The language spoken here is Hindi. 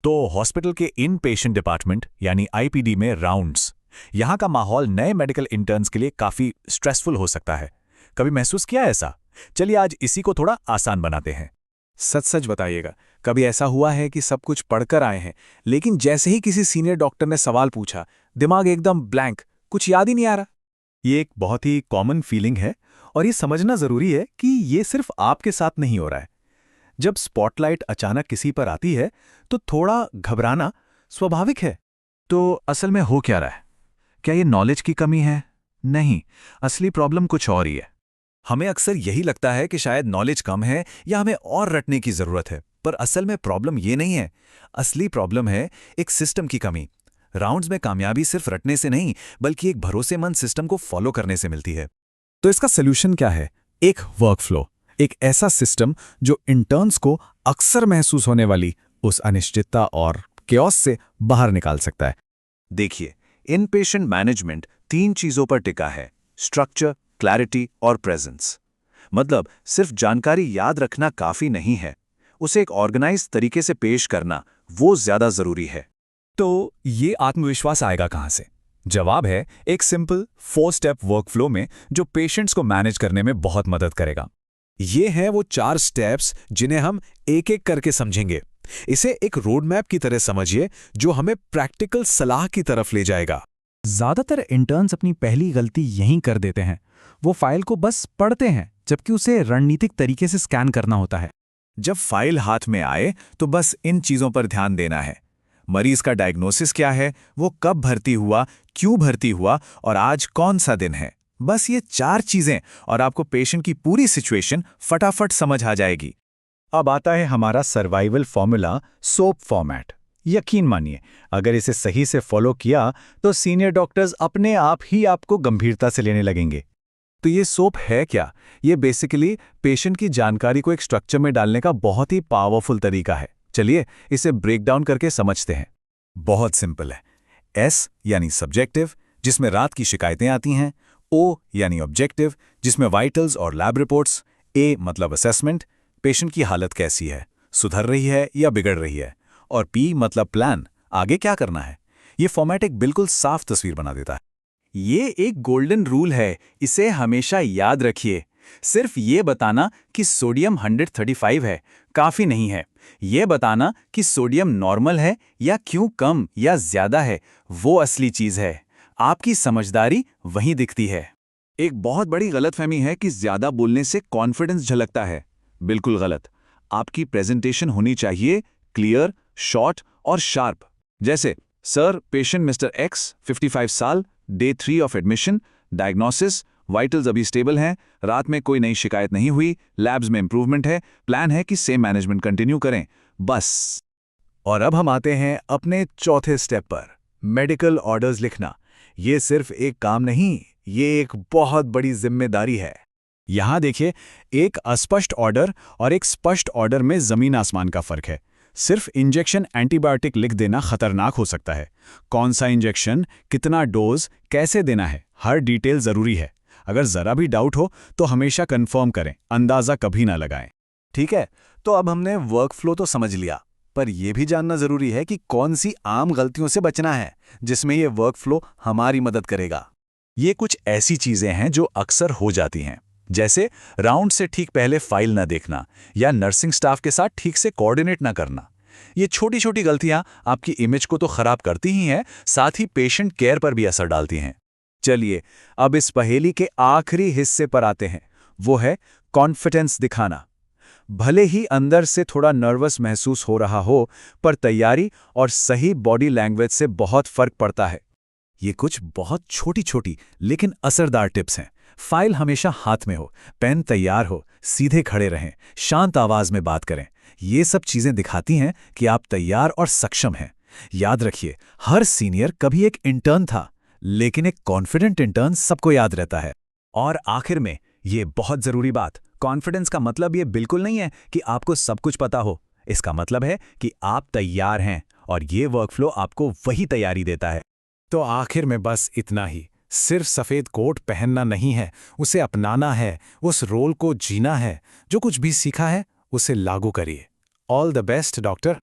तो हॉस्पिटल के इन पेशेंट डिपार्टमेंट यानी आईपीडी में राउंड्स, यहाँ का माहौल नए मेडिकल इंटर्न्स के लिए काफी स्ट्रेसफुल हो सकता है। कभी महसूस किया है ऐसा? चलिए आज इसी को थोड़ा आसान बनाते हैं। सच सच बताइएगा, कभी ऐसा हुआ है कि सब कुछ पढ़कर आए हैं, लेकिन जैसे ही किसी सीनियर डॉक्टर ने सवाल पूछा, दिमाग एकदम ब्लैंक, कुछ याद ही नहीं आ रहा। ये एक बहुत ही कॉमन फीलिंग है और ये समझना जरूरी है कि ये सिर्फ आपके साथ नहीं हो रहा है। जब स्पॉटलाइट अचानक किसी पर आती है तो थोड़ा घबराना स्वाभाविक है। तो असल में हो क्या रहा है? क्या ये नॉलेज की कमी है? नहीं, असली प्रॉब्लम कुछ और ही है। हमें अक्सर यही लगता है कि शायद नॉलेज कम है या हमें और रटने की जरूरत है, पर असल में प्रॉब्लम ये नहीं है। असली प्रॉब्लम है एक सिस्टम की कमी। राउंड्स में कामयाबी सिर्फ रटने से नहीं, बल्कि एक भरोसेमंद सिस्टम को फॉलो करने से मिलती है। तो इसका सोल्यूशन क्या है? एक वर्कफ्लो, एक ऐसा सिस्टम जो इंटर्न्स को अक्सर महसूस होने वाली उस अनिश्चितता और केओस से बाहर निकाल सकता है। देखिए, इन पेशेंट मैनेजमेंट 3 चीजों पर टिका है: स्ट्रक्चर, क्लैरिटी और प्रेजेंस। मतलब सिर्फ जानकारी याद रखना काफी नहीं है, उसे एक ऑर्गेनाइज तरीके से पेश करना वो ज्यादा जरूरी है। तो ये आत्मविश्वास आएगा कहां से? जवाब है एक सिंपल 4 स्टेप वर्कफ्लो में, जो पेशेंट्स को मैनेज करने में बहुत मदद करेगा। ये हैं वो 4 स्टेप्स जिन्हें हम एक एक करके समझेंगे। इसे एक रोड मैप की तरह समझिए जो हमें प्रैक्टिकल सलाह की तरफ ले जाएगा। ज्यादातर इंटर्न्स अपनी पहली गलती यहीं कर देते हैं। वो फाइल को बस पढ़ते हैं, जबकि उसे रणनीतिक तरीके से स्कैन करना होता है। जब फाइल हाथ में आए तो बस इन चीजों पर ध्यान देना है: मरीज का डायग्नोसिस क्या है, वो कब भर्ती हुआ, क्यों भर्ती हुआ और आज कौन सा दिन है। बस ये 4 चीजें और आपको पेशेंट की पूरी सिचुएशन फटाफट समझ आ जाएगी। अब आता है हमारा सर्वाइवल फॉर्मूला, सोप फॉर्मेट। यकीन मानिए, अगर इसे सही से फॉलो किया तो सीनियर डॉक्टर्स अपने आप ही आपको गंभीरता से लेने लगेंगे। तो ये सोप है क्या? ये बेसिकली पेशेंट की जानकारी को एक स्ट्रक्चर में डालने का बहुत ही पावरफुल तरीका है। चलिए इसे ब्रेक डाउन करके समझते हैं। बहुत सिंपल है। एस यानी सब्जेक्टिव, जिसमें रात की शिकायतें आती हैं। ओ यानी ऑब्जेक्टिव, जिसमें वाइटल्स और लैब रिपोर्ट्स। ए मतलब असेसमेंट, पेशेंट की हालत कैसी है, सुधर रही है या बिगड़ रही है। और पी मतलब प्लान, आगे क्या करना है। ये फॉर्मेट एक बिल्कुल साफ तस्वीर बना देता है। ये एक गोल्डन रूल है, इसे हमेशा याद रखिए। सिर्फ ये बताना कि सोडियम 135 है काफी नहीं है। ये बताना कि सोडियम नॉर्मल है या क्यों कम या ज्यादा है, वो असली चीज है। आपकी समझदारी वहीं दिखती है। एक बहुत बड़ी गलतफहमी है कि ज्यादा बोलने से कॉन्फिडेंस झलकता है। बिल्कुल गलत। आपकी प्रेजेंटेशन होनी चाहिए क्लियर, शॉर्ट और शार्प। जैसे, सर, पेशेंट मिस्टर एक्स, 55 साल, day 3 of admission, diagnosis, vitals अभी स्टेबल हैं, रात में कोई नई शिकायत नहीं हुई, लैब्स में इंप्रूवमेंट है, प्लान है कि सेम मैनेजमेंट कंटिन्यू करें, बस। और अब हम आते हैं अपने चौथे स्टेप पर, मेडिकल ऑर्डर्स लिखना। ये सिर्फ एक काम नहीं, ये एक बहुत बड़ी जिम्मेदारी है। यहां देखिए, एक अस्पष्ट ऑर्डर और एक स्पष्ट ऑर्डर में जमीन आसमान का फर्क है। सिर्फ इंजेक्शन एंटीबायोटिक लिख देना खतरनाक हो सकता है। कौन सा इंजेक्शन, कितना डोज, कैसे देना है, हर डिटेल जरूरी है। अगर जरा भी डाउट हो तो हमेशा कंफर्म करें, अंदाजा कभी ना लगाएं। ठीक है, तो अब हमने वर्कफ्लो तो समझ लिया, पर यह भी जानना जरूरी है कि कौन सी आम गलतियों से बचना है जिसमें यह वर्कफ्लो हमारी मदद करेगा। ये कुछ ऐसी चीजें हैं जो अक्सर हो जाती हैं, जैसे राउंड से ठीक पहले फाइल न देखना या नर्सिंग स्टाफ के साथ ठीक से कोऑर्डिनेट न करना। ये छोटी छोटी गलतियां आपकी इमेज को तो खराब करती ही हैं, साथ ही पेशेंट केयर पर भी असर डालती हैं। चलिए अब इस पहेली के आखिरी हिस्से पर आते हैं, वो है कॉन्फिडेंस दिखाना। भले ही अंदर से थोड़ा नर्वस महसूस हो रहा हो, पर तैयारी और सही बॉडी लैंग्वेज से बहुत फर्क पड़ता है। ये कुछ बहुत छोटी छोटी लेकिन असरदार टिप्स हैं। फाइल हमेशा हाथ में हो, पेन तैयार हो, सीधे खड़े रहें, शांत आवाज में बात करें। ये सब चीजें दिखाती हैं कि आप तैयार और सक्षम हैं। याद रखिए, हर सीनियर कभी एक इंटर्न था, लेकिन एक कॉन्फिडेंट इंटर्न सबको याद रहता है। और आखिर में ये बहुत जरूरी बात, कॉन्फिडेंस का मतलब ये बिल्कुल नहीं है कि आपको सब कुछ पता हो। इसका मतलब है कि आप तैयार हैं और ये वर्कफ्लो आपको वही तैयारी देता है। तो आखिर में बस इतना ही, सिर्फ सफेद कोट पहनना नहीं है, उसे अपनाना है, उस रोल को जीना है। जो कुछ भी सीखा है उसे लागू करिए। All the best doctor.